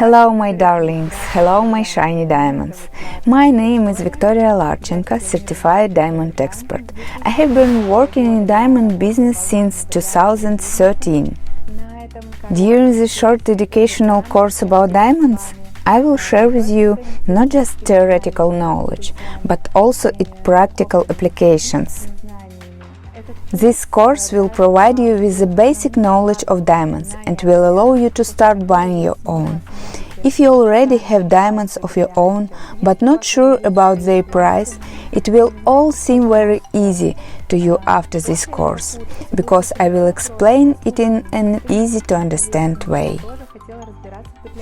Hello my darlings, hello my shiny diamonds. My name is Victoria Larchenko, certified diamond expert. I have been working in diamond business since 2013. During this short educational course about diamonds, I will share with you not just theoretical knowledge, but also its practical applications. This course will provide you with the basic knowledge of diamonds and will allow you to start buying your own. If you already have diamonds of your own but not sure about their price, it will all seem very easy to you after this course, because I will explain it in an easy to understand way.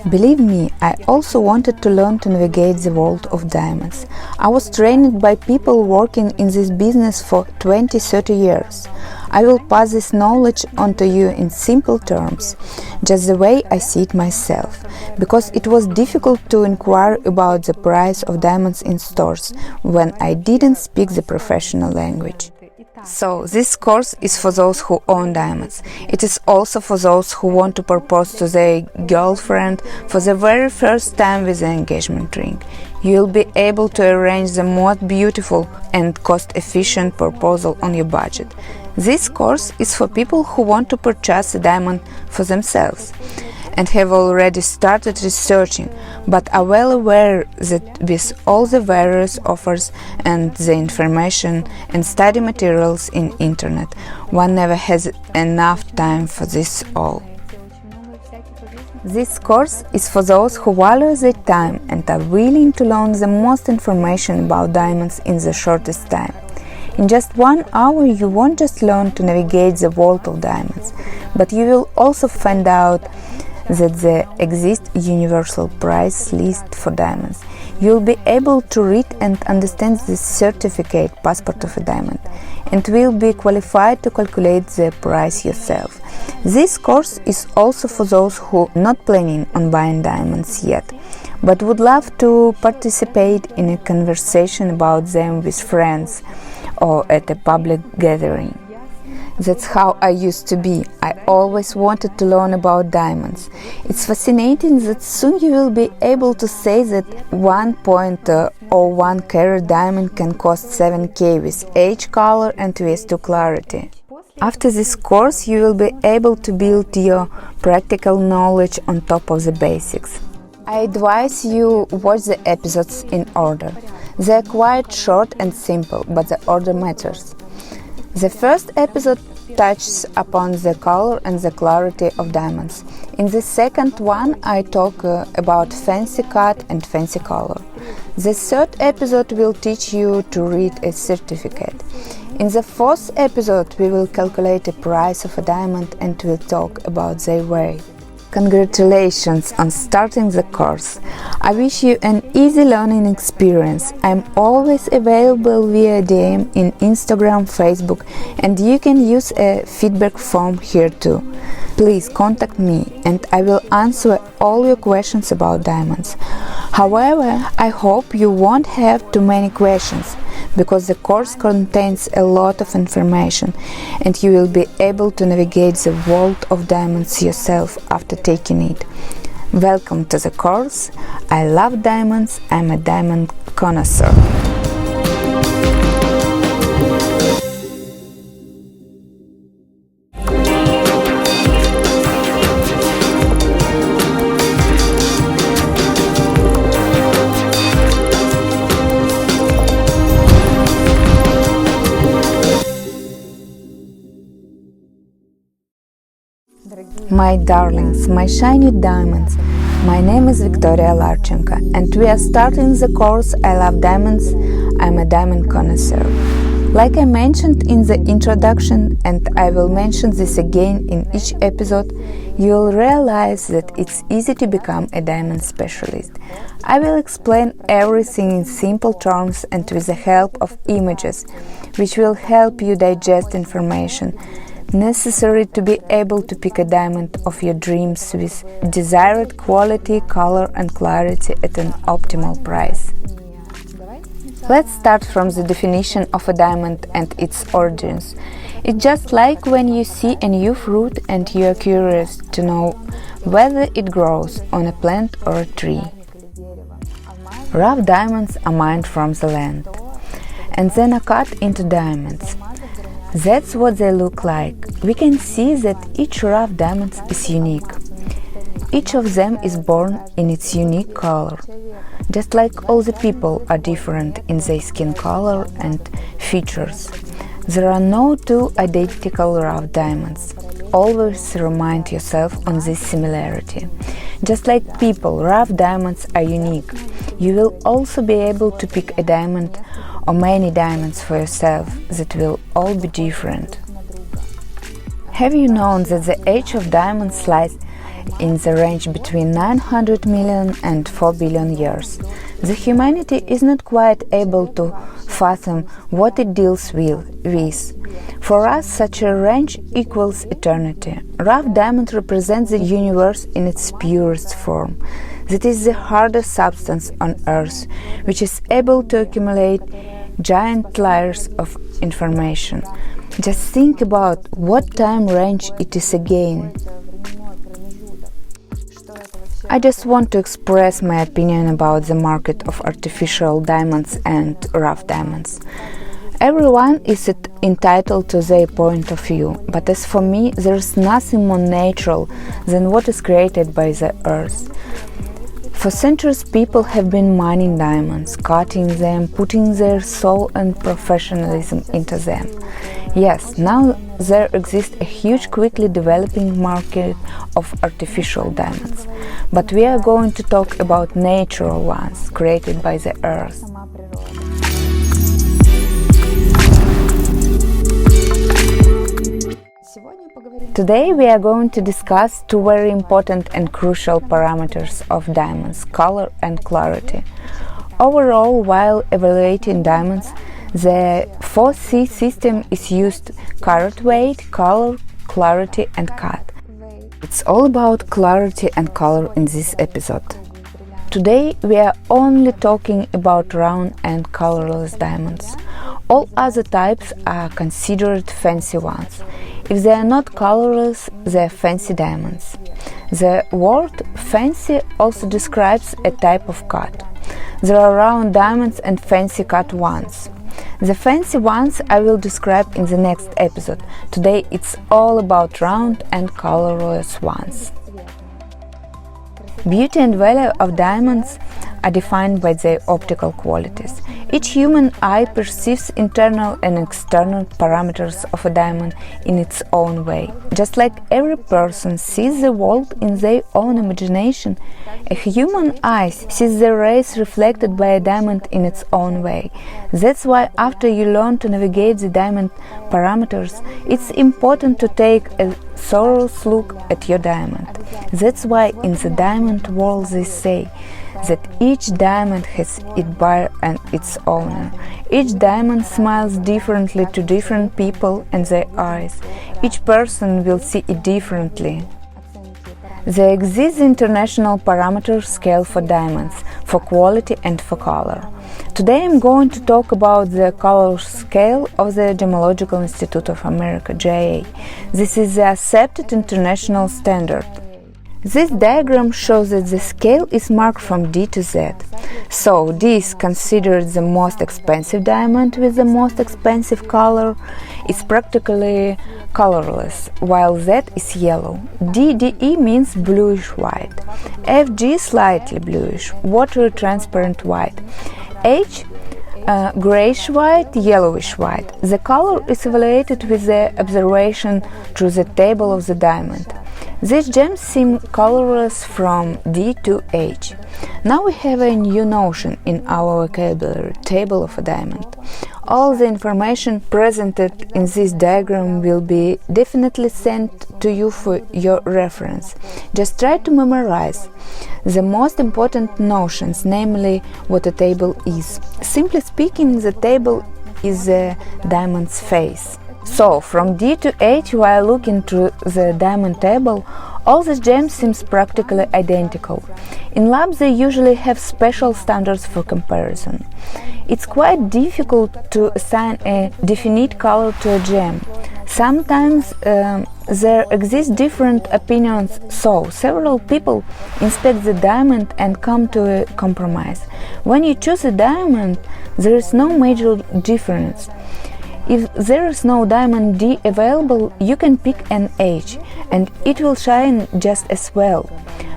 Believe me, I also wanted to learn to navigate the world of diamonds. I was trained by people working in this business for 20-30 years. I will pass this knowledge on to you in simple terms, just the way I see it myself, because it was difficult to inquire about the price of diamonds in stores when I didn't speak the professional language. So, this course is for those who own diamonds. It is also for those who want to propose to their girlfriend for the very first time with an engagement ring. You will be able to arrange the most beautiful and cost-efficient proposal on your budget. This course is for people who want to purchase a diamond for themselves and have already started researching, but are well aware that with all the various offers and the information and study materials in internet, one never has enough time for this all. This course is for those who value their time and are willing to learn the most information about diamonds in the shortest time. In just 1 hour you won't just learn to navigate the world of diamonds, but you will also find out that there exists universal price list for diamonds. You will be able to read and understand the certificate passport of a diamond and will be qualified to calculate the price yourself. This course is also for those who are not planning on buying diamonds yet, but would love to participate in a conversation about them with friends or at a public gathering. That's how I used to be. I always wanted to learn about diamonds. It's fascinating that soon you will be able to say that 1.01 carat diamond can cost 7K with H color and with 2 clarity. After this course you will be able to build your practical knowledge on top of the basics. I advise you watch the episodes in order. They are quite short and simple, but the order matters. The first episode touches upon the color and the clarity of diamonds. In the second one I talk about fancy cut and fancy color. The third episode will teach you to read a certificate. In the fourth episode we will calculate the price of a diamond and will talk about their weight. Congratulations on starting the course. I wish you an easy learning experience. I'm always available via DM in Instagram, Facebook, and you can use a feedback form here too. Please contact me and I will answer all your questions about diamonds. However, I hope you won't have too many questions, because the course contains a lot of information and you will be able to navigate the world of diamonds yourself after taking it. Welcome to the course. I love diamonds. I'm a diamond connoisseur. My darlings, my shiny diamonds, my name is Victoria Larchenko and we are starting the course I Love Diamonds, I'm a Diamond Connoisseur. Like I mentioned in the introduction, and I will mention this again in each episode, you will realize that it's easy to become a diamond specialist. I will explain everything in simple terms and with the help of images, which will help you digest information necessary to be able to pick a diamond of your dreams with desired quality, color and clarity at an optimal price. Let's start from the definition of a diamond and its origins. It's just like when you see a new fruit and you are curious to know whether it grows on a plant or a tree. Rough diamonds are mined from the land and then are cut into diamonds. That's what they look like. We can see that each rough diamond is unique. Each of them is born in its unique color, just like all the people are different in their skin color and features. There are no two identical rough diamonds. Always remind yourself on this similarity. Just like people, rough diamonds are unique. You will also be able to pick a diamond or many diamonds for yourself that will all be different. Have you known that the age of diamonds lies in the range between 900 million and 4 billion years? The humanity is not quite able to fathom what it deals with. For us, such a range equals eternity. Rough diamond represents the universe in its purest form. That is the hardest substance on Earth, which is able to accumulate giant layers of information. Just think about what time range it is again. I just want to express my opinion about the market of artificial diamonds and rough diamonds. Everyone is entitled to their point of view, but as for me, there is nothing more natural than what is created by the earth. For centuries, people have been mining diamonds, cutting them, putting their soul and professionalism into them. Yes, now there exists a huge, quickly developing market of artificial diamonds. But we are going to talk about natural ones, created by the earth. Today we are going to discuss two very important and crucial parameters of diamonds: color and clarity. Overall, while evaluating diamonds, the 4C system is used: carat weight, color, clarity and cut. It's all about clarity and color in this episode. Today we are only talking about round and colorless diamonds. All other types are considered fancy ones. If they are not colorless, they are fancy diamonds. The word fancy also describes a type of cut. There are round diamonds and fancy cut ones. The fancy ones I will describe in the next episode. Today it's all about round and colorless ones. Beauty and value of diamonds are defined by their optical qualities. Each human eye perceives internal and external parameters of a diamond in its own way. Just like every person sees the world in their own imagination, a human eye sees the rays reflected by a diamond in its own way. That's why after you learn to navigate the diamond parameters, it's important to take a thorough look at your diamond. That's why in the diamond world they say that each diamond has its buyer and its owner. Each diamond smiles differently to different people and their eyes. Each person will see it differently. There exists the international parameter scale for diamonds, for quality and for color. Today I'm going to talk about the color scale of the Gemological Institute of America, GIA. This is the accepted international standard. This diagram shows that the scale is marked from D to Z. So D is considered the most expensive diamond with the most expensive color. It's practically colorless, while Z is yellow. DE means bluish white. FG slightly bluish, watery transparent white. H grayish white, yellowish white. The color is evaluated with the observation through the table of the diamond. These gems seem colorless from D to H. Now we have a new notion in our vocabulary, table of a diamond. All the information presented in this diagram will be definitely sent to you for your reference. Just try to memorize the most important notions, namely what a table is. Simply speaking, the table is a diamond's face. So, from D to H, while looking through the diamond table, all the gems seem practically identical. In labs, they usually have special standards for comparison. It's quite difficult to assign a definite color to a gem. Sometimes there exist different opinions, so several people inspect the diamond and come to a compromise. When you choose a diamond, there is no major difference. If there is no diamond D available, you can pick an H, and it will shine just as well.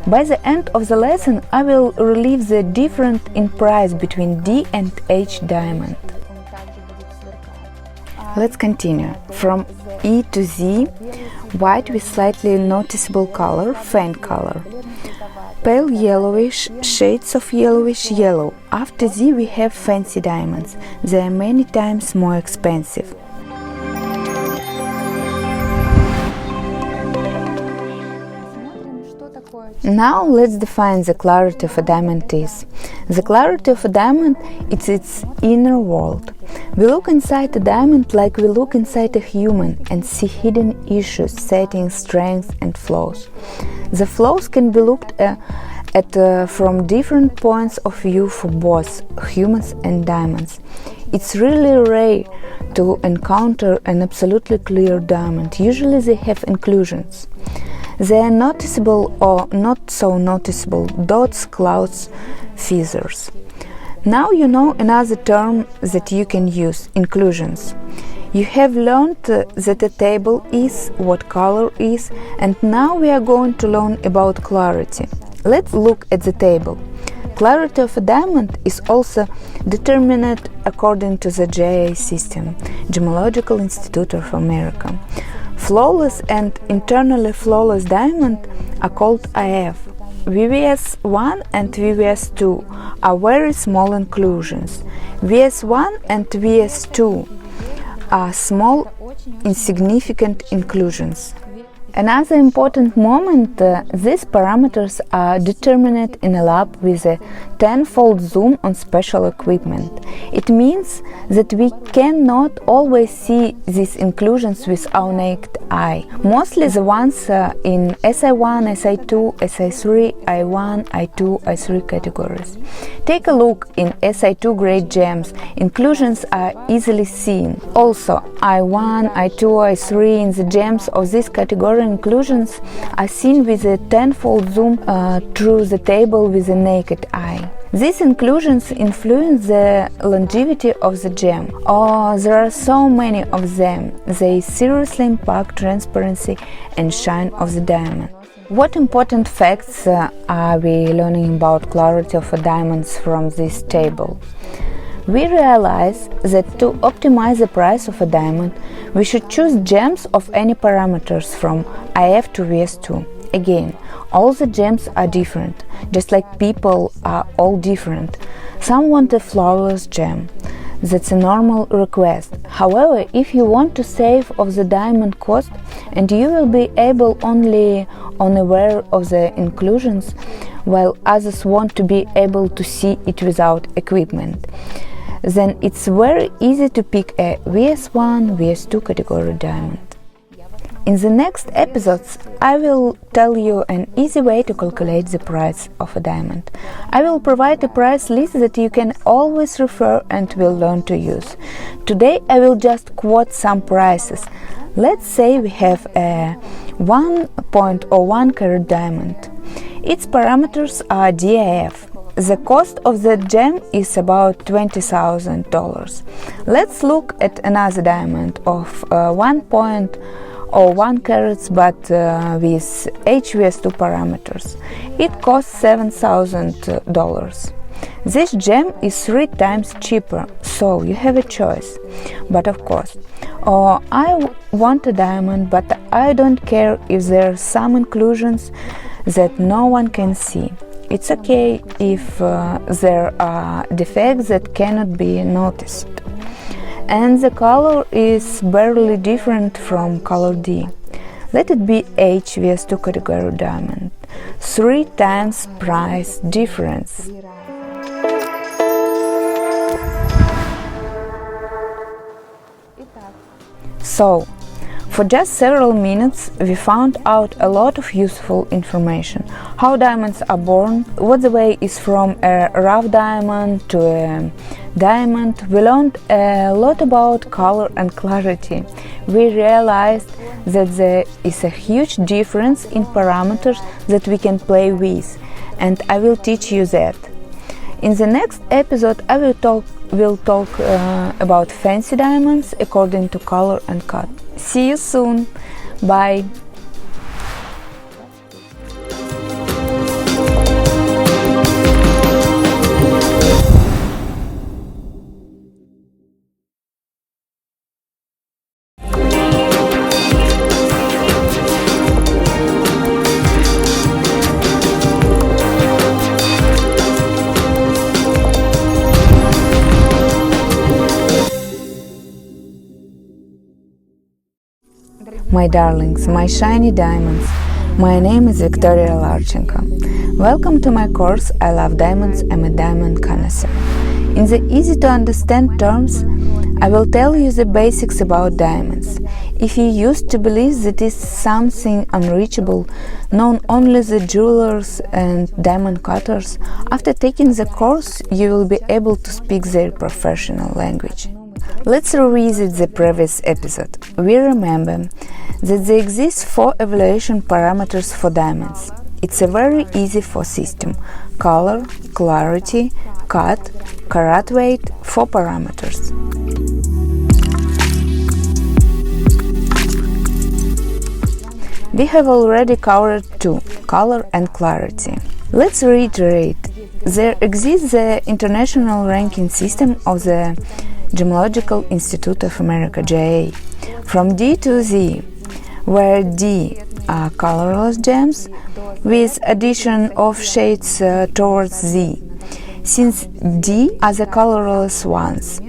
By the end of the lesson, I will relieve the difference in price between D and H diamond. Let's continue. From E to Z, white with slightly noticeable color, faint color. Pale yellowish, shades of yellowish yellow. After Z we have fancy diamonds. They are many times more expensive. Now let's define the clarity of a diamond is. The clarity of a diamond is its inner world. We look inside a diamond like we look inside a human and see hidden issues, settings, strengths and flaws. The flaws can be looked at from different points of view for both humans and diamonds. It's really rare to encounter an absolutely clear diamond. Usually they have inclusions. They are noticeable or not so noticeable, dots, clouds, feathers. Now you know another term that you can use, inclusions. You have learned that a table is, what color is, and now we are going to learn about clarity. Let's look at the table. Clarity of a diamond is also determined according to the GIA system, Gemological Institute of America. Flawless and internally flawless diamond are called IF. VVS1 and VVS2 are very small inclusions. VS1 and VS2 are small, insignificant inclusions. Another important moment, these parameters are determined in a lab with a 10-fold zoom on special equipment. It means that we cannot always see these inclusions with our naked eye. Mostly the ones in SI1, SI2, SI3, I1, I2, I3 categories. Take a look in SI2 grade gems. Inclusions are easily seen. Also, I1, I2, I3 in the gems of this category inclusions are seen with a 10-fold zoom through the table with the naked eye. These inclusions influence the longevity of the gem. Oh, there are so many of them. They seriously impact transparency and shine of the diamond. What important facts are we learning about clarity of diamonds from this table? We realize that to optimize the price of a diamond, we should choose gems of any parameters from IF to VS2. Again, all the gems are different, just like people are all different. Some want a flawless gem. That's a normal request. However, if you want to save of the diamond cost and you will be able only unaware of the inclusions, while others want to be able to see it without equipment, then it's very easy to pick a VS1, VS2 category diamond. In the next episodes, I will tell you an easy way to calculate the price of a diamond. I will provide a price list that you can always refer and will learn to use. Today I will just quote some prices. Let's say we have a 1.01 carat diamond. Its parameters are DIF. The cost of the gem is about $20,000. Let's look at another diamond of 1.01 carats but with HVS2 parameters. It costs $7,000. This gem is 3 times cheaper, so you have a choice. But of course, I want a diamond, but I don't care if there are some inclusions that no one can see. It's okay if there are defects that cannot be noticed. And the color is barely different from color D. Let it be HVS2 category diamond. 3 times price difference. So, For just several minutes, we found out a lot of useful information. How diamonds are born, what the way is from a rough diamond to a diamond. We learned a lot about color and clarity. We realized that there is a huge difference in parameters that we can play with, and I will teach you that. In the next episode, I will talk about fancy diamonds according to color and cut. See you soon. Bye. My darlings, my shiny diamonds, my name is Victoria Larchenko. Welcome to my course I Love Diamonds, I'm a Diamond Connoisseur. In the easy to understand terms, I will tell you the basics about diamonds. If you used to believe that is something unreachable, known only the jewelers and diamond cutters, after taking the course you will be able to speak their professional language. Let's revisit the previous episode. We remember that there exist 4 evaluation parameters for diamonds. It's a very easy 4 system: color, clarity, cut, carat weight, 4 parameters. We have already covered 2, color and clarity. Let's reiterate. There exists the international ranking system of the Gemological Institute of America, GIA, from D to Z, where D are colorless gems with addition of shades towards Z. Since D are the colorless ones,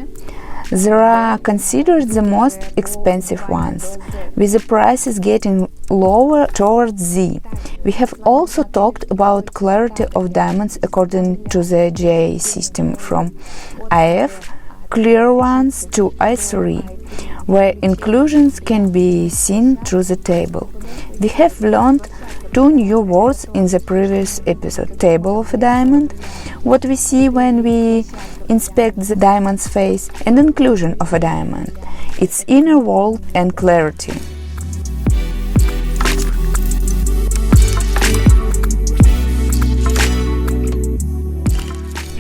they are considered the most expensive ones, with the prices getting lower towards Z. We have also talked about clarity of diamonds according to the GIA system from IF, clear ones, to I3, where inclusions can be seen through the table. We have learned 2 new words in the previous episode: table of a diamond, what we see when we inspect the diamond's face, and inclusion of a diamond, its inner world and clarity.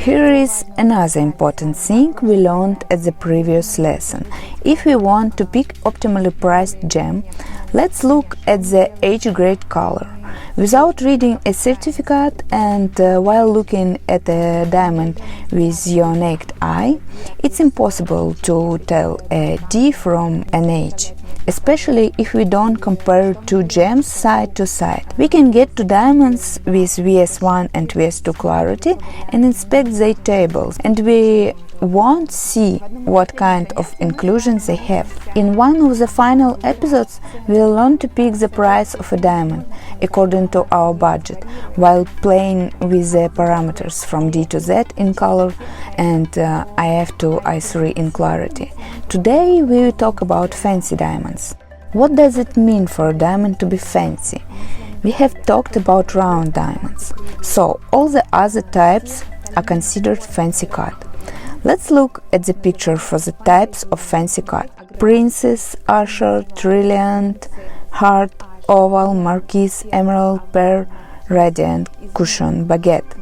Here is another important thing we learned at the previous lesson. If we want to pick optimally priced gem, let's look at the H-grade color. Without reading a certificate and while looking at a diamond with your naked eye, it's impossible to tell a D from an H, especially if we don't compare 2 gems side to side. We can get to diamonds with VS1 and VS2 clarity and inspect their tables, and we won't see what kind of inclusions they have. In one of the final episodes, we'll learn to pick the price of a diamond according to our budget, while playing with the parameters from D to Z in color and IF to I3 in clarity. Today we will talk about fancy diamonds. What does it mean for a diamond to be fancy? We have talked about round diamonds, so all the other types are considered fancy cut. Let's look at the picture for the types of fancy cut: princess, usher, trilliant, heart, oval, marquise, emerald, pearl, radiant, cushion, baguette.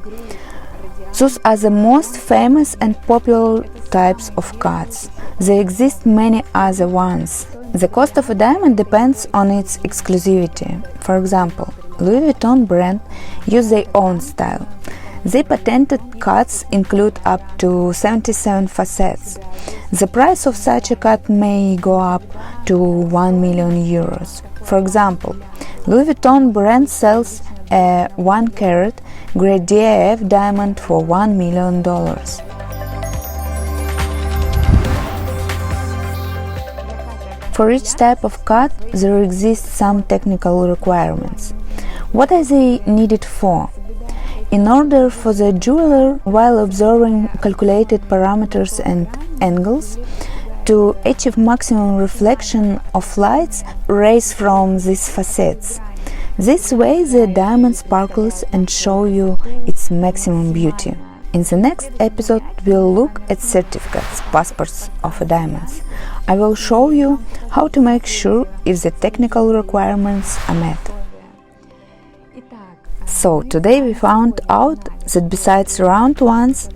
Those are the most famous and popular types of cuts. There exist many other ones. The cost of a diamond depends on its exclusivity. For example, Louis Vuitton brand use their own style. Their patented cuts include up to 77 facets. The price of such a cut may go up to 1 million euros. For example, Louis Vuitton brand sells a 1 carat grade DIF diamond for $1 million. For each type of cut, there exist some technical requirements. What are they needed for? In order for the jeweler, while observing calculated parameters and angles, To achieve maximum reflection of lights rays from these facets. This way the diamond sparkles and show you its maximum beauty. In the next episode we'll look at certificates, passports of diamonds. I will show you how to make sure if the technical requirements are met. So today we found out that besides round ones,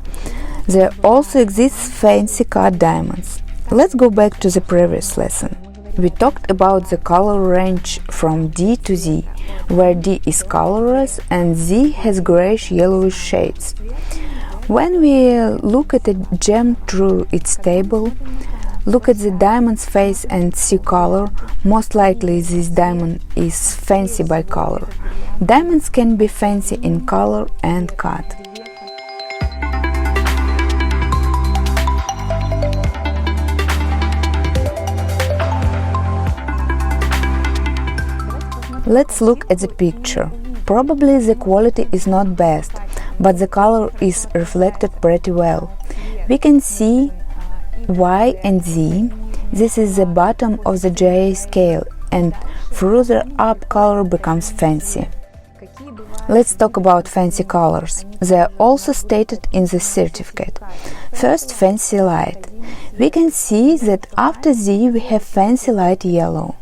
there also exists fancy cut diamonds. Let's go back to the previous lesson. We talked about the color range from D to Z, where D is colorless and Z has grayish-yellowish shades. When we look at a gem through its table, look at the diamond's face and see color, most likely this diamond is fancy by color. Diamonds can be fancy in color and cut. Let's look at the picture. Probably the quality is not best, but the color is reflected pretty well. We can see Y and Z. This is the bottom of the J scale, and further up color becomes fancy. Let's talk about fancy colors. They are also stated in the certificate. First, fancy light. We can see that after Z we have fancy light yellow.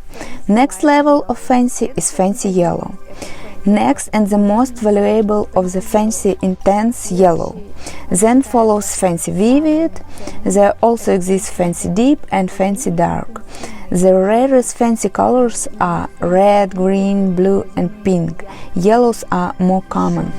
Next level of fancy is fancy yellow. Next and the most valuable of the fancy intense yellow. Then follows fancy vivid. There also exists fancy deep and fancy dark. The rarest fancy colors are red, green, blue and pink. Yellows are more common.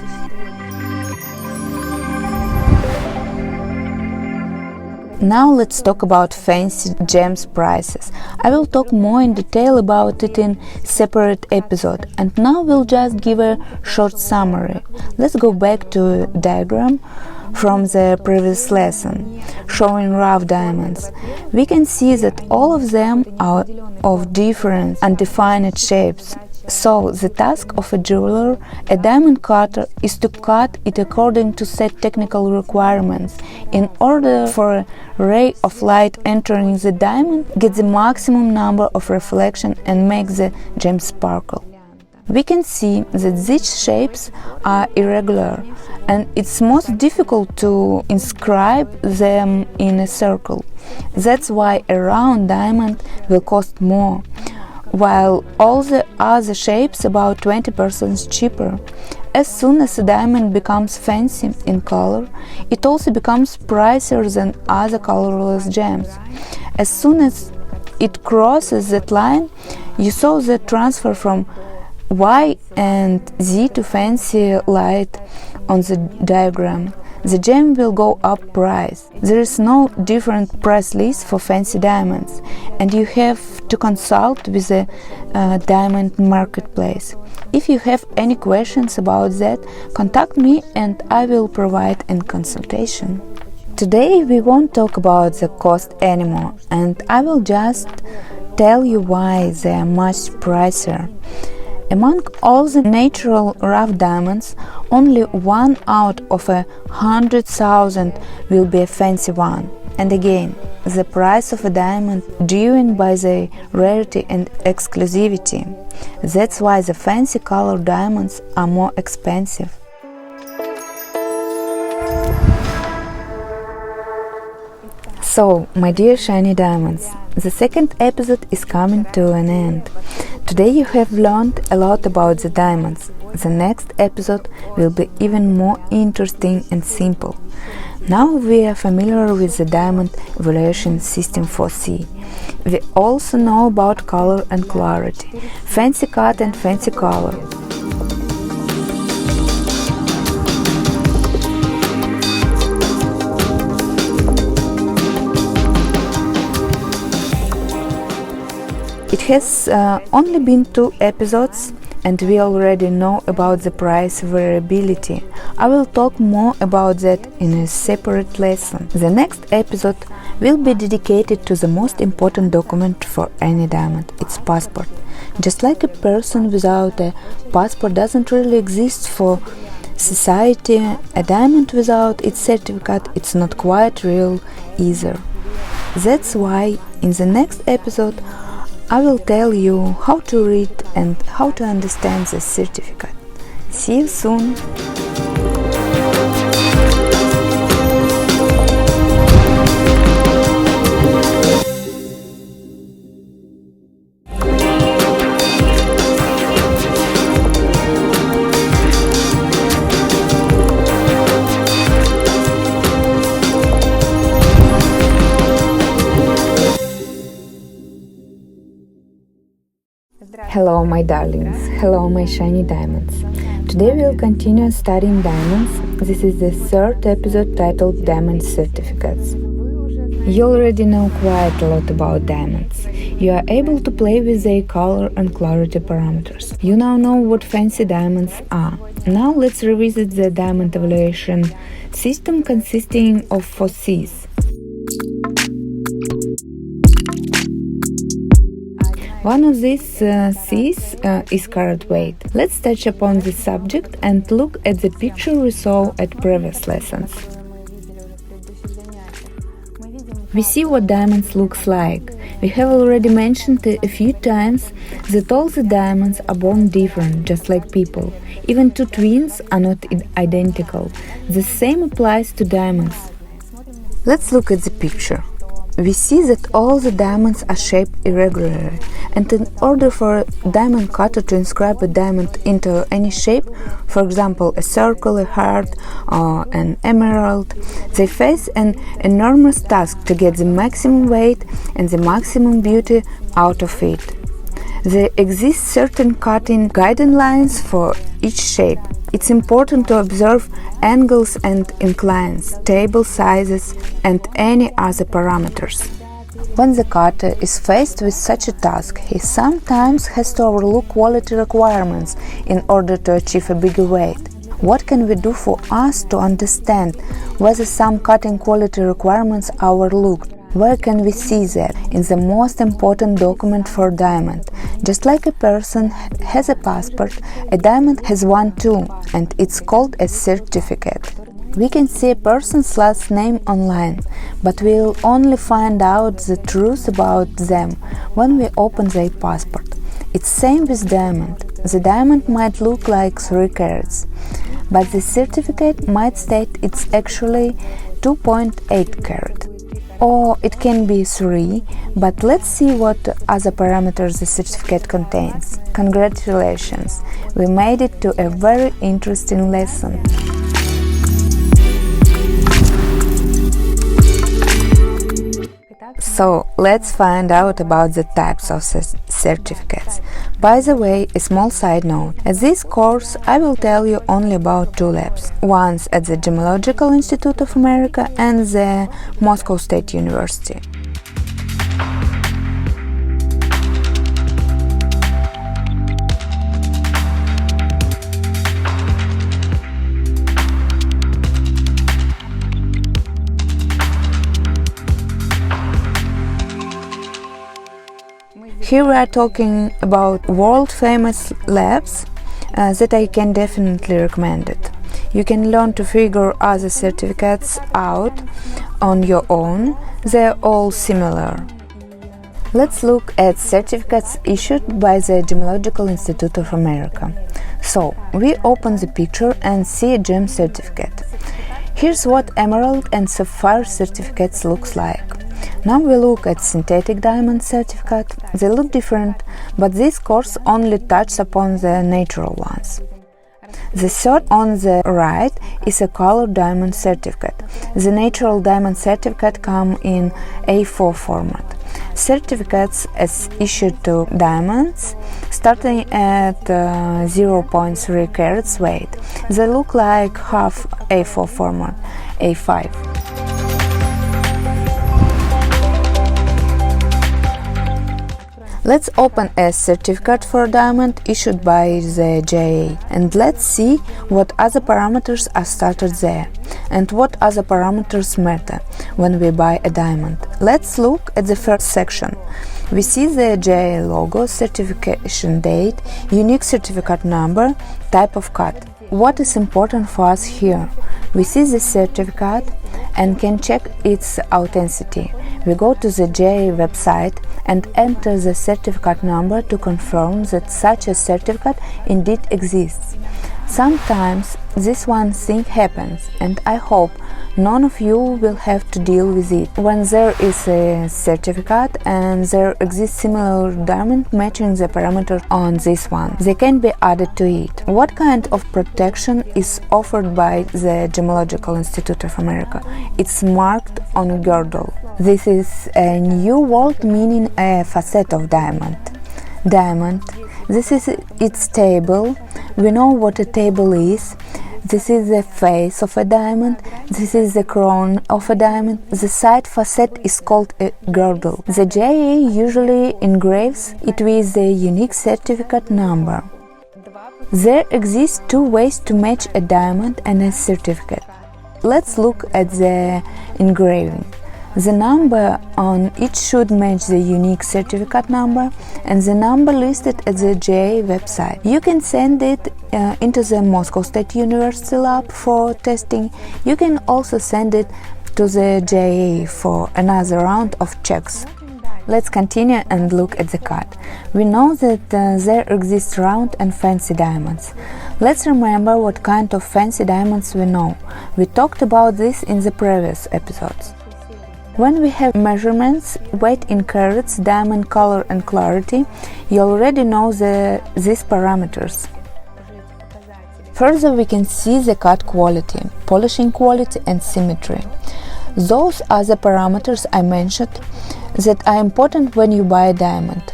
Now let's talk about fancy gems prices. I will talk more in detail about it in separate episode, and now we'll just give a short summary. Let's go back to a diagram from the previous lesson showing rough diamonds. We can see that all of them are of different undefined shapes. So the task of a jeweler, a diamond cutter, is to cut it according to set technical requirements in order for a ray of light entering the diamond get the maximum number of reflection and make the gem sparkle. We can see that these shapes are irregular and it's most difficult to inscribe them in a circle. That's why a round diamond will cost more, while all the other shapes about 20% cheaper. As soon as a diamond becomes fancy in color, it also becomes pricier than other colorless gems. As soon as it crosses that line, you saw the transfer from Y and Z to fancy light on the diagram. The gem will go up price. There is no different price list for fancy diamonds, and you have to consult with the diamond marketplace. If you have any questions about that, contact me and I will provide a consultation. Today we won't talk about the cost anymore, and I will just tell you why they are much pricier. Among all the natural rough diamonds, only 1 out of 100,000 will be a fancy one. And again, the price of a diamond driven by the rarity and exclusivity. That's why the fancy colored diamonds are more expensive. So, my dear shiny diamonds, the second episode is coming to an end. Today you have learned a lot about the diamonds. The next episode will be even more interesting and simple. Now we are familiar with the diamond evaluation system 4C. We also know about color and clarity, fancy cut and fancy color. It has only been 2 episodes and we already know about the price variability. I will talk more about that in a separate lesson. The next episode will be dedicated to the most important document for any diamond, its passport. Just like a person without a passport doesn't really exist for society, a diamond without its certificate it's not quite real either. That's why in the next episode I will tell you how to read and how to understand the certificate. See you soon! Hello my darlings, hello my shiny diamonds. Today we'll continue studying diamonds. This is the third episode titled Diamond Certificates. You already know quite a lot about diamonds. You are able to play with their color and clarity parameters. You now know what fancy diamonds are. Now let's revisit the diamond evaluation system consisting of 4 C's. One of these C's is carat weight. Let's touch upon this subject and look at the picture we saw at previous lessons. We see what diamonds looks like. We have already mentioned a few times that all the diamonds are born different, just like people. Even two twins are not identical. The same applies to diamonds. Let's look at the picture. We see that all the diamonds are shaped irregularly, and in order for a diamond cutter to inscribe a diamond into any shape, for example a circle, a heart, or an emerald, they face an enormous task to get the maximum weight and the maximum beauty out of it. There exist certain cutting guidelines for each shape. It's important to observe angles and inclines, table sizes, and any other parameters. When the cutter is faced with such a task, he sometimes has to overlook quality requirements in order to achieve a bigger weight. What can we do for us to understand whether some cutting quality requirements are overlooked? Where can we see that? In the most important document for diamond. Just like a person has a passport, a diamond has one too, and it's called a certificate. We can see a person's last name online, but we'll only find out the truth about them when we open their passport. It's same with diamond. The diamond might look like 3 carats, but the certificate might state it's actually 2.8 carat. Or it can be 3, but let's see what other parameters the certificate contains. Congratulations! We made it to a very interesting lesson. So, let's find out about the types of certificates. By the way, a small side note. At this course, I will tell you only about 2 labs. One's at the Gemological Institute of America and the Moscow State University. Here we are talking about world-famous labs that I can definitely recommend it. You can learn to figure other certificates out on your own. They're all similar. Let's look at certificates issued by the Gemological Institute of America. So, we open the picture and see a gem certificate. Here's what emerald and sapphire certificates looks like. Now we look at synthetic diamond certificate. They look different, but this course only touches upon the natural ones. The third on the right is a colored diamond certificate. The natural diamond certificate come in A4 format. Certificates as issued to diamonds starting at 0.3 carats weight. They look like half A4 format, A5. Let's open a certificate for a diamond issued by the JA, and let's see what other parameters are started there and what other parameters matter when we buy a diamond. Let's look at the first section. We see the JA logo, certification date, unique certificate number, type of cut. What is important for us here? We see the certificate and can check its authenticity. We go to the JA website and enter the certificate number to confirm that such a certificate indeed exists. Sometimes this one thing happens, and I hope none of you will have to deal with it. When there is a certificate and there exists similar diamond matching the parameter on this one, they can be added to it. What kind of protection is offered by the Gemological Institute of America? It's marked on a girdle. This is a new word meaning a facet of diamond. Diamond. This is its table. We know what a table is. This is the face of a diamond. This is the crown of a diamond. The side facet is called a girdle. The JA usually engraves it with the unique certificate number. There exist two ways to match a diamond and a certificate. Let's look at the engraving. The number on it should match the unique certificate number and the number listed at the JA website. You can send it into the Moscow State University lab for testing. You can also send it to the JA for another round of checks. Let's continue and look at the card. We know that there exist round and fancy diamonds. Let's remember what kind of fancy diamonds we know. We talked about this in the previous episodes. When we have measurements, weight in carats, diamond color and clarity, you already know these parameters. Further, we can see the cut quality, polishing quality and symmetry. Those are the parameters I mentioned that are important when you buy a diamond.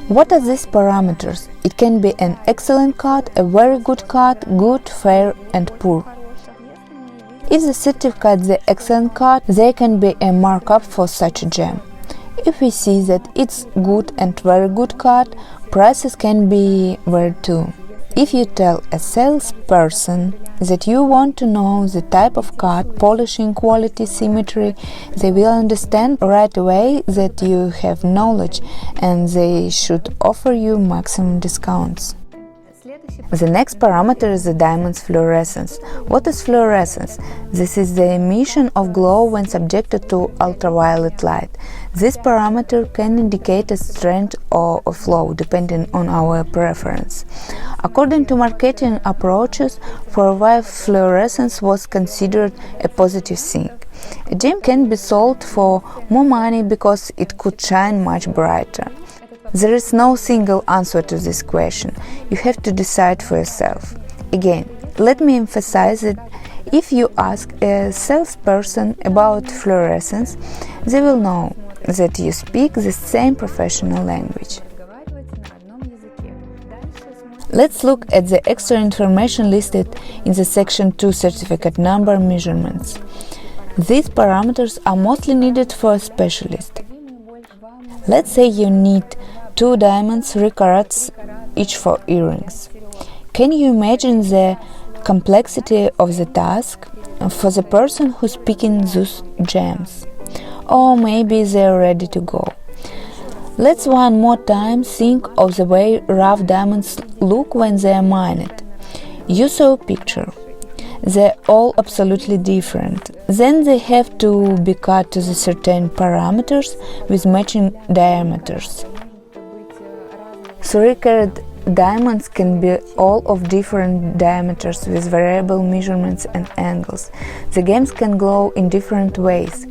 What are these parameters? It can be an excellent cut, a very good cut, good, fair and poor. If the certificate is the excellent cut, there can be a markup for such a gem. If we see that it's good and very good cut, prices can be very too. If you tell a salesperson that you want to know the type of cut, polishing, quality, symmetry, they will understand right away that you have knowledge and they should offer you maximum discounts. The next parameter is the diamond's fluorescence. What is fluorescence? This is the emission of glow when subjected to ultraviolet light. This parameter can indicate a strength or a flow depending on our preference. According to marketing approaches, for a while fluorescence was considered a positive thing. A gem can be sold for more money because it could shine much brighter. There is no single answer to this question. You have to decide for yourself. Again, let me emphasize that if you ask a salesperson about fluorescence, they will know that you speak the same professional language. Let's look at the extra information listed in the section 2 certificate number measurements. These parameters are mostly needed for a specialist. Let's say you need 2 diamonds, 3 carats each for earrings. Can you imagine the complexity of the task for the person who's picking those gems? Or maybe they're ready to go. Let's one more time think of the way rough diamonds look when they are mined. You saw a picture. They're all absolutely different. Then they have to be cut to the certain parameters with matching diameters. 3-carat diamonds can be all of different diameters with variable measurements and angles. The gems can glow in different ways.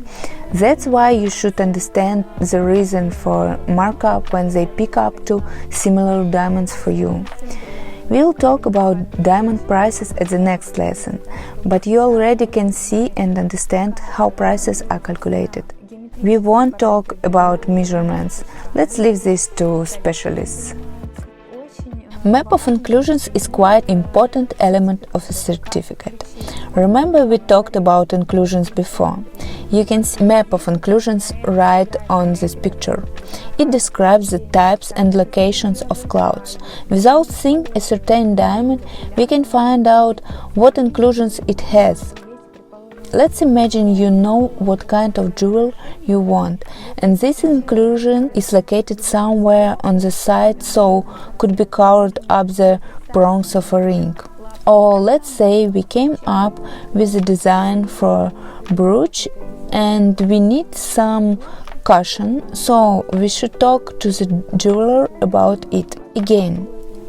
That's why you should understand the reason for markup when they pick up 2 similar diamonds for you. We'll talk about diamond prices at the next lesson, but you already can see and understand how prices are calculated. We won't talk about measurements. Let's leave this to specialists. Map of inclusions is quite an important element of a certificate. Remember we talked about inclusions before. You can see map of inclusions right on this picture. It describes the types and locations of clouds. Without seeing a certain diamond, we can find out what inclusions it has. Let's imagine you know what kind of jewel you want, and this inclusion is located somewhere on the side, so could be covered up the prongs of a ring. Or let's say we came up with a design for brooch and we need some caution, so we should talk to the jeweler about it. Again,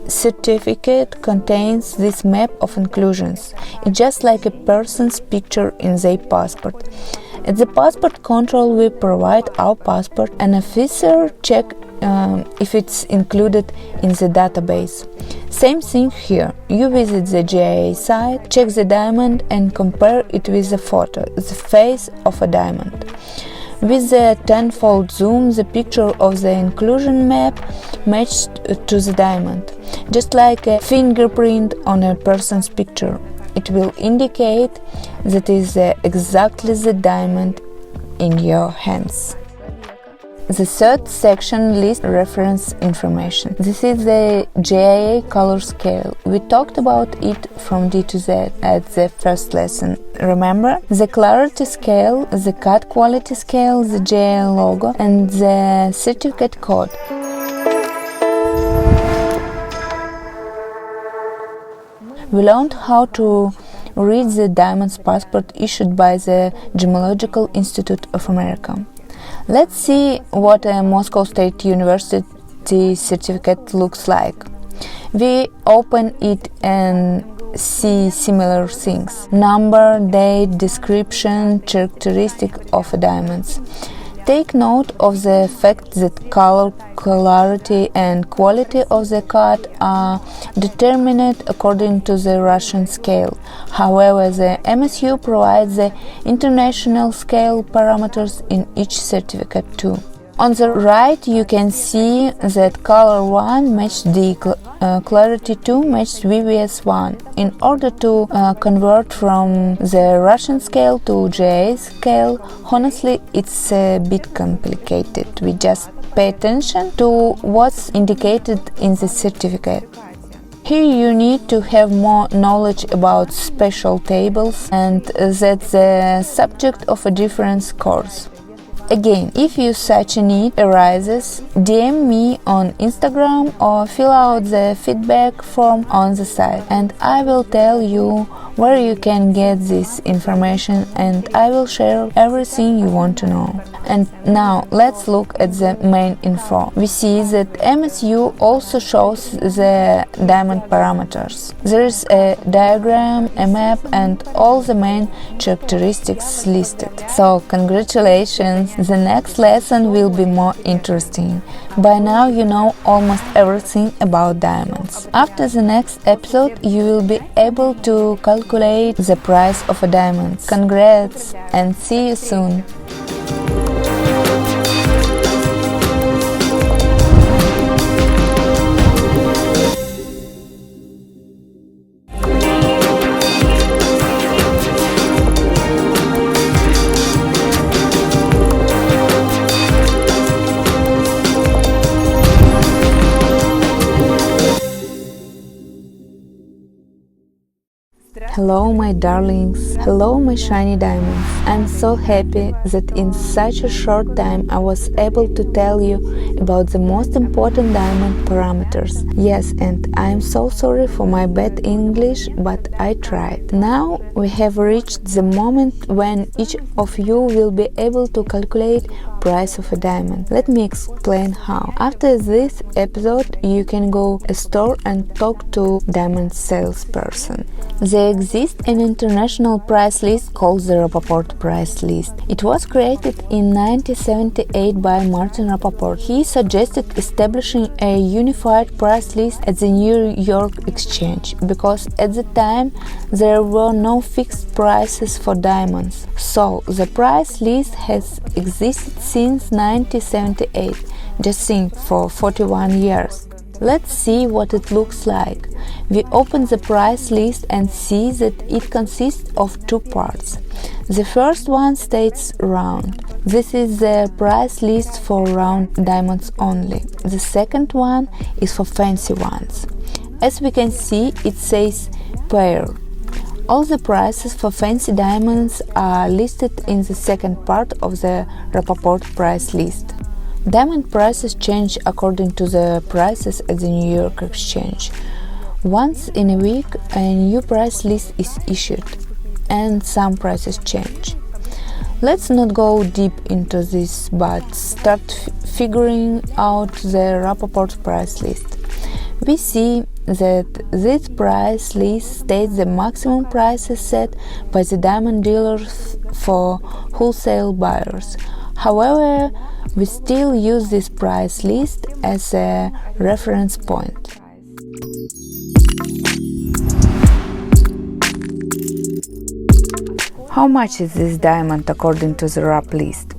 certificate contains this map of inclusions. It's just like a person's picture in their passport. At the passport control, we provide our passport. An officer check if it's included in the database. Same thing here. You visit the GIA site, check the diamond and compare it with the photo, the face of a diamond. With the tenfold zoom, the picture of the inclusion map matched to the diamond, just like a fingerprint on a person's picture. It will indicate that is exactly the diamond in your hands. The third section lists reference information. This is the GIA color scale. We talked about it from D to Z at the first lesson. Remember? The clarity scale, the cut quality scale, the GIA logo, and the certificate code. We learned how to read the diamond's passport issued by the Gemological Institute of America. Let's see what a Moscow State University certificate looks like. We open it and see similar things: number, date, description, characteristic of diamonds. Take note of the fact that color, clarity and quality of the cut are determined according to the Russian scale. However, the MSU provides the international scale parameters in each certificate too. On the right, you can see that color 1 matched D, clarity 2 matched VVS 1. In order to convert from the Russian scale to GIA scale, honestly, it's a bit complicated. We just pay attention to what's indicated in the certificate. Here you need to have more knowledge about special tables, and that's the subject of a different course. Again, if such a need arises, DM me on Instagram or fill out the feedback form on the site, and I will tell you where you can get this information, and I will share everything you want to know. And now let's look at the main info. We see that MSU also shows the diamond parameters. There is a diagram, a map, and all the main characteristics listed. So congratulations! The next lesson will be more interesting. By now you know almost everything about diamonds. After the next episode you will be able to calculate the price of a diamond. Congrats and see you soon! Hello my darlings, hello my shiny diamonds. I'm so happy that in such a short time I was able to tell you about the most important diamond parameters. Yes, and I'm so sorry for my bad English, but I tried. Now we have reached the moment when each of you will be able to calculate price of a diamond. Let me explain how. After this episode you can go to a store and talk to diamond salesperson. There exists an international price list called the Rappaport price list. It was created in 1978 by Martin Rappaport. He suggested establishing a unified price list at the New York Exchange because at the time there were no fixed prices for diamonds. So the price list has existed since 1978. Just think, for 41 years. Let's see what it looks like. We open the price list and see that it consists of two parts. The first one states round. This is the price list for round diamonds only. The second one is for fancy ones. As we can see, it says pair. All the prices for fancy diamonds are listed in the second part of the Rappaport price list. Diamond prices change according to the prices at the New York Exchange. Once in a week, a new price list is issued, and some prices change. Let's not go deep into this, but start figuring out the Rappaport price list. We see that this price list states the maximum prices set by the diamond dealers for wholesale buyers. However, we still use this price list as a reference point. How much is this diamond according to the RAP list?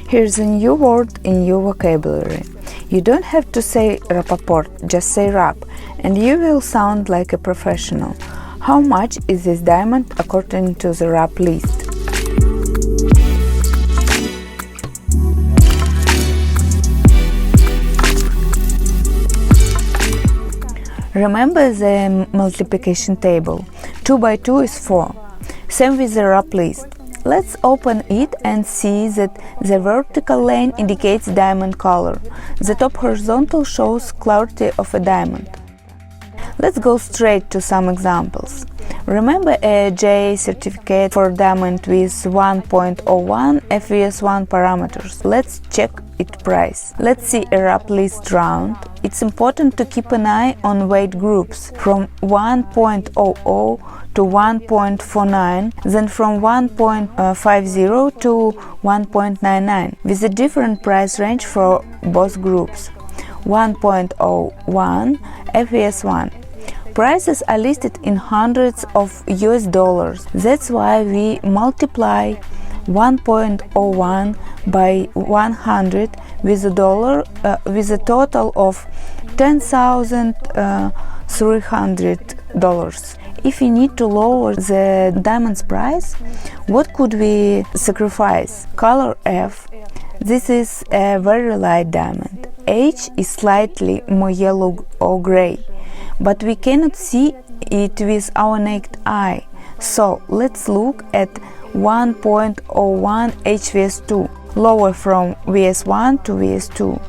Here's a new word in your vocabulary. You don't have to say Rappaport, just say RAP, and you will sound like a professional. How much is this diamond according to the RAP list? Remember the multiplication table. 2 by 2 is 4. Same with the RAP list. Let's open it and see that the vertical line indicates diamond color. The top horizontal shows clarity of a diamond. Let's go straight to some examples. Remember a J certificate for diamond with 1.01 FVS1 parameters. Let's check its price. Let's see a RAP list round. It's important to keep an eye on weight groups from 1.00 to 1.49, then from 1.50 to 1.99, with a different price range for both groups. 1.01 FVS1. Prices are listed in hundreds of US dollars. That's why we multiply 1.01 by 100 with a total of $10,300. If we need to lower the diamond's price, what could we sacrifice? Color F. This is a very light diamond. H is slightly more yellow or gray, but we cannot see it with our naked eye. So let's look at 1.01 HVS2, lower from VS1 to VS2,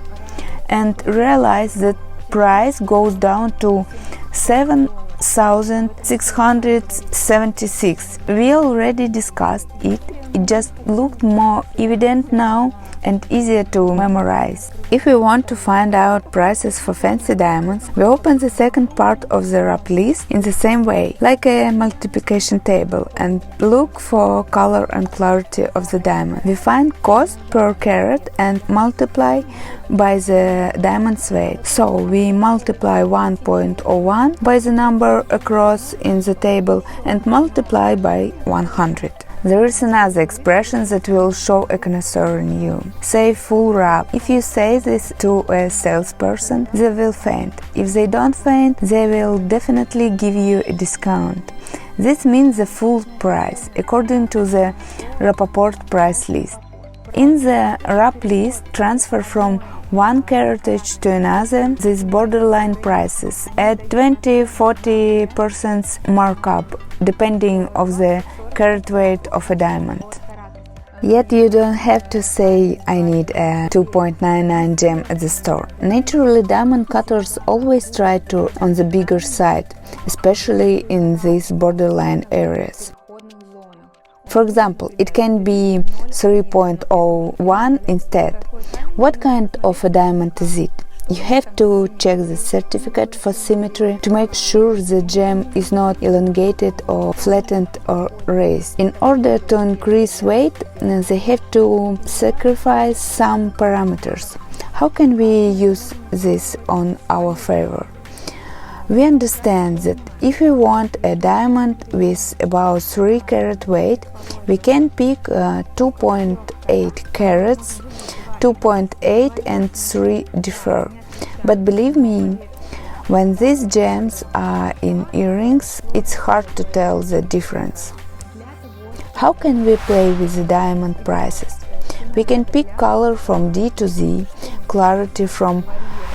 and realize that price goes down to 7,676. We already discussed it. It just looked more evident now and easier to memorize. If we want to find out prices for fancy diamonds, we open the second part of the RAP list in the same way, like a multiplication table, and look for color and clarity of the diamond. We find cost per carat and multiply by the diamond's weight. So we multiply 1.01 by the number across in the table and multiply by 100. There is another expression that will show a connoisseur in you. Say full RAP. If you say this to a salesperson, they will faint. If they don't faint, they will definitely give you a discount. This means the full price, according to the Rappaport price list. In the RAP list, transfer from one carriage to another, these borderline prices at 20–40% markup, depending on the carat weight of a diamond. Yet you don't have to say, I need a 2.99 gem at the store. Naturally, diamond cutters always try to on the bigger side, especially in these borderline areas. For example, it can be 3.01 instead. What kind of a diamond is it? You have to check the certificate for symmetry to make sure the gem is not elongated or flattened or raised. In order to increase weight, they have to sacrifice some parameters. How can we use this on our favor? We understand that if we want a diamond with about 3 carat weight, we can pick 2.8 carats, 2.8 and 3 differ. But believe me, when these gems are in earrings, it's hard to tell the difference. How can we play with the diamond prices? We can pick color from D to Z, clarity from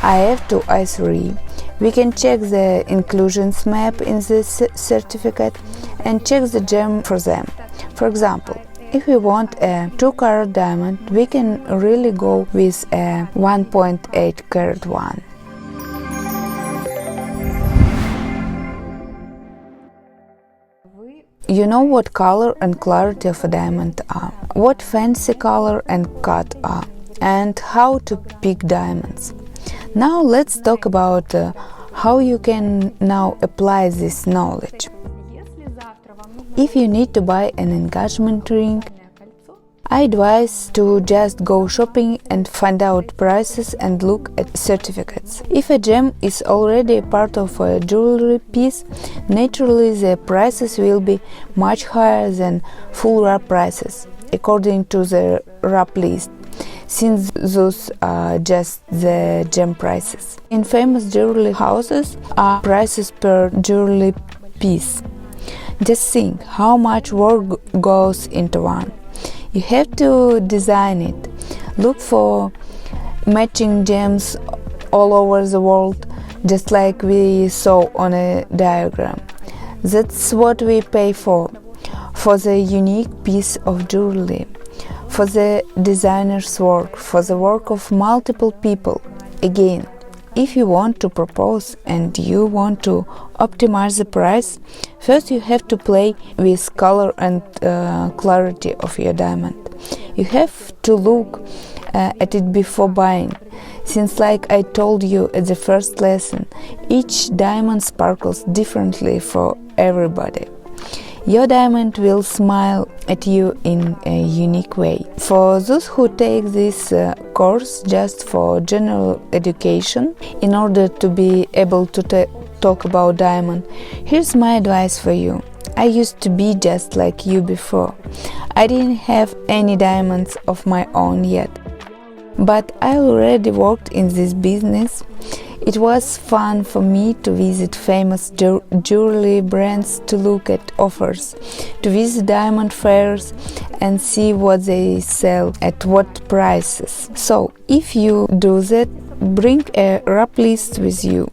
IF to I3. We can check the inclusions map in the certificate and check the gem for them. For example, if we want a 2-carat diamond, we can really go with a 1.8 carat one. You know what color and clarity of a diamond are, what fancy color and cut are, and how to pick diamonds. Now let's talk about how you can now apply this knowledge. If you need to buy an engagement ring, I advise to just go shopping and find out prices and look at certificates. If a gem is already a part of a jewelry piece, naturally the prices will be much higher than full wrap prices, according to the wrap list, since those are just the gem prices. In famous jewelry houses are prices per jewelry piece. Just think how much work goes into one. You have to design it. Look for matching gems all over the world, just like we saw on a diagram. That's what we pay for the unique piece of jewelry, for the designer's work, for the work of multiple people. Again, if you want to propose and you want to optimize the price, first you have to play with color and clarity of your diamond. You have to look at it before buying, since like I told you at the first lesson, each diamond sparkles differently for everybody. Your diamond will smile at you in a unique way. For those who take this course just for general education, in order to be able to talk about diamond, here's my advice for you. I used to be just like you before. I didn't have any diamonds of my own yet, but I already worked in this business. It was fun for me to visit famous jewelry brands, to look at offers, to visit diamond fairs and see what they sell at what prices. So, if you do that, bring a wrap list with you.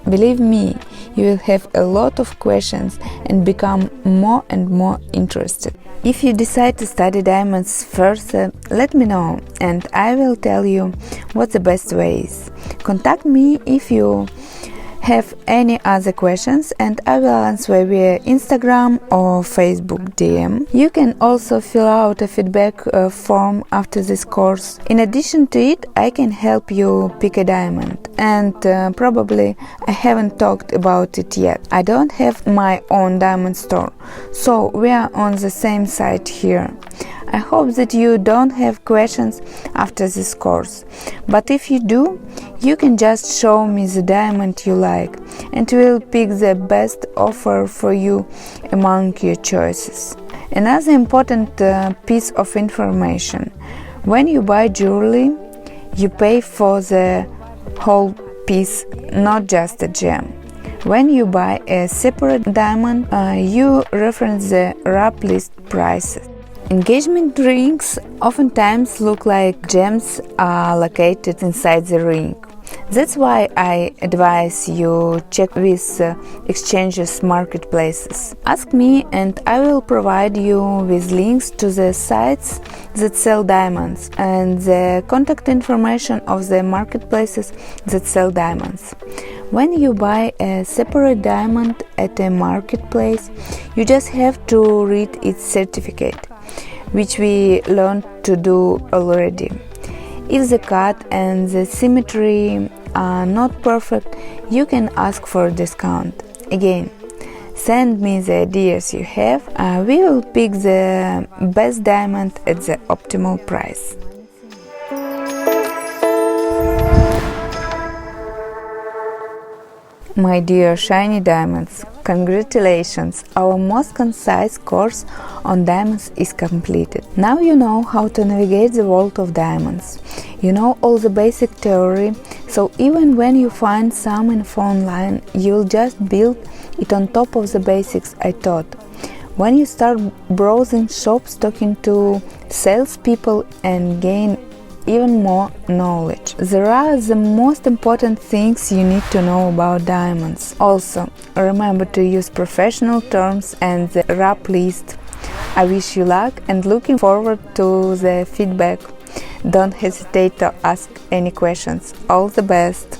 Believe me, you will have a lot of questions and become more and more interested. If you decide to study diamonds further, let me know and I will tell you what the best way is. Contact me if you have any other questions and I will answer via Instagram or Facebook DM. You can also fill out a feedback form after this course. In addition to it, I can help you pick a diamond, and probably I haven't talked about it yet. I don't have my own diamond store, so we are on the same site here. I hope that you don't have questions after this course, but if you do, you can just show me the diamond you like and we'll pick the best offer for you among your choices. Another important piece of information: when you buy jewelry, you pay for the whole piece, not just a gem. When you buy a separate diamond, you reference the wrap list prices. Engagement rings oftentimes look like gems are located inside the ring. That's why I advise you check with exchanges marketplaces. Ask me and I will provide you with links to the sites that sell diamonds and the contact information of the marketplaces that sell diamonds. When you buy a separate diamond at a marketplace, you just have to read its certificate, which we learned to do already. If the cut and the symmetry are not perfect, you can ask for a discount. Again, send me the ideas you have. We will pick the best diamond at the optimal price. My dear shiny diamonds, congratulations! Our most concise course on diamonds is completed. Now you know how to navigate the world of diamonds. You know all the basic theory, so even when you find some info online, you'll just build it on top of the basics I taught. When you start browsing shops, talking to salespeople and gain even more knowledge. There are the most important things you need to know about diamonds. Also, remember to use professional terms and the wrap list. I wish you luck and looking forward to the feedback. Don't hesitate to ask any questions. All the best!